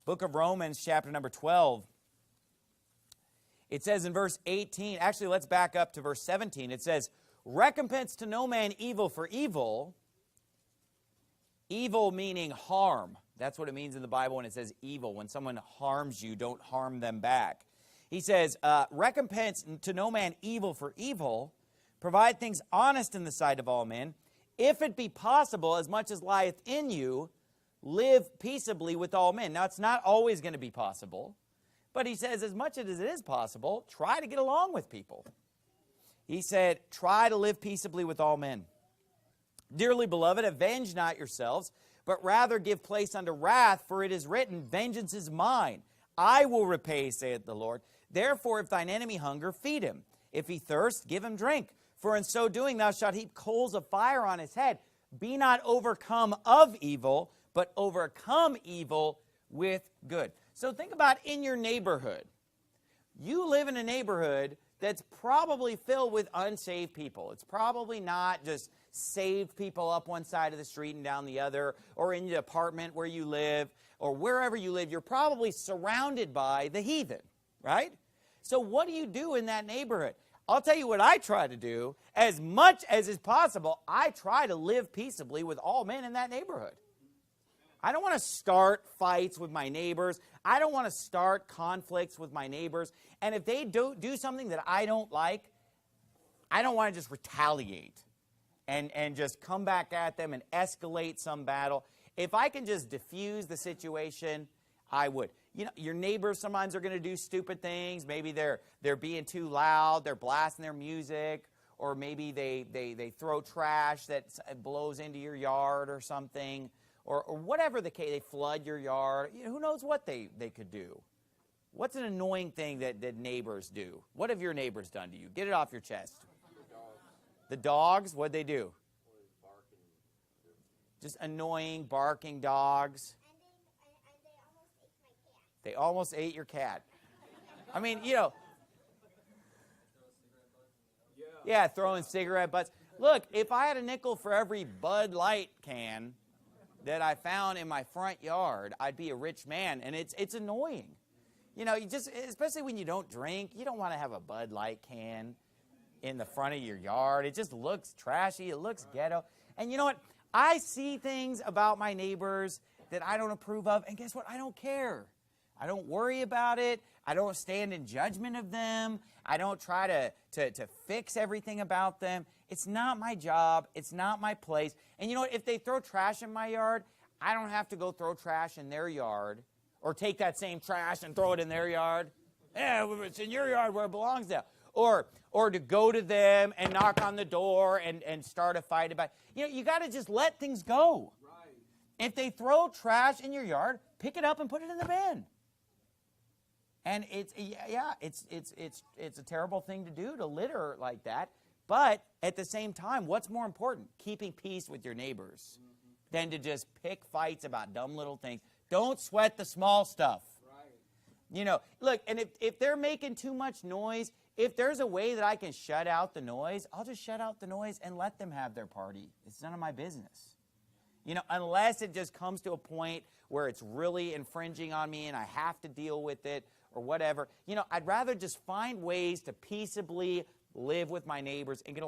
Book of Romans, chapter number 12. It says in verse 18, actually let's back up to verse 17. It says, recompense to no man evil for evil. Evil meaning harm. That's what it means in the Bible when it says evil. When someone harms you, don't harm them back. He says, recompense to no man evil for evil. Provide things honest in the sight of all men. If it be possible, as much as lieth in you, live peaceably with all men. Now, it's not always going to be possible. But he says, as much as it is possible, try to get along with people. He said, try to live peaceably with all men. Dearly beloved, avenge not yourselves, but rather give place unto wrath, for it is written, vengeance is mine. I will repay, saith the Lord. Therefore, if thine enemy hunger, feed him. If he thirst, give him drink. For in so doing thou shalt heap coals of fire on his head. Be not overcome of evil, but overcome evil with good. So think about in your neighborhood. You live in a neighborhood that's probably filled with unsaved people. It's probably not just saved people up one side of the street and down the other, or in the apartment where you live, or wherever you live. You're probably surrounded by the heathen, right? So what do you do in that neighborhood? I'll tell you what I try to do. As much as is possible, I try to live peaceably with all men in that neighborhood. I don't want to start fights with my neighbors. I don't want to start conflicts with my neighbors. And if they do something that I don't like, I don't want to just retaliate and just come back at them and escalate some battle. If I can just diffuse the situation, I would. You know, your neighbors sometimes are going to do stupid things. Maybe they're being too loud, they're blasting their music, or maybe they throw trash that blows into your yard or something. Or whatever the case, they flood your yard. You know, who knows what they could do? What's an annoying thing that neighbors do? What have your neighbors done to you? Get it off your chest. The dogs, what'd they do? Just annoying, barking dogs. They almost ate your cat. I mean, you know. Yeah, throwing cigarette butts. Look, if I had a nickel for every Bud Light can that I found in my front yard, I'd be a rich man, and it's annoying. You know, you just, especially when you don't drink, you don't want to have a Bud Light can in the front of your yard. It just looks trashy, it looks ghetto. And you know what? I see things about my neighbors that I don't approve of, and guess what? I don't care. I don't worry about it. I don't stand in judgment of them. I don't try to fix everything about them. It's not my job. It's not my place. And you know what? If they throw trash in my yard, I don't have to go throw trash in their yard or take that same trash and throw it in their yard. Yeah, it's in your yard where it belongs now. Or to go to them and knock on the door and start a fight about it. You know, you got to just let things go. Right. If they throw trash in your yard, pick it up and put it in the bin. And it's a terrible thing to do, to litter like that. But at the same time, what's more important? Keeping peace with your neighbors than to just pick fights about dumb little things. Don't sweat the small stuff. Right. You know, look, and if they're making too much noise, if there's a way that I can shut out the noise, I'll just shut out the noise and let them have their party. It's none of my business. You know, unless it just comes to a point where it's really infringing on me and I have to deal with it or whatever. You know, I'd rather just find ways to peaceably live with my neighbors and get along.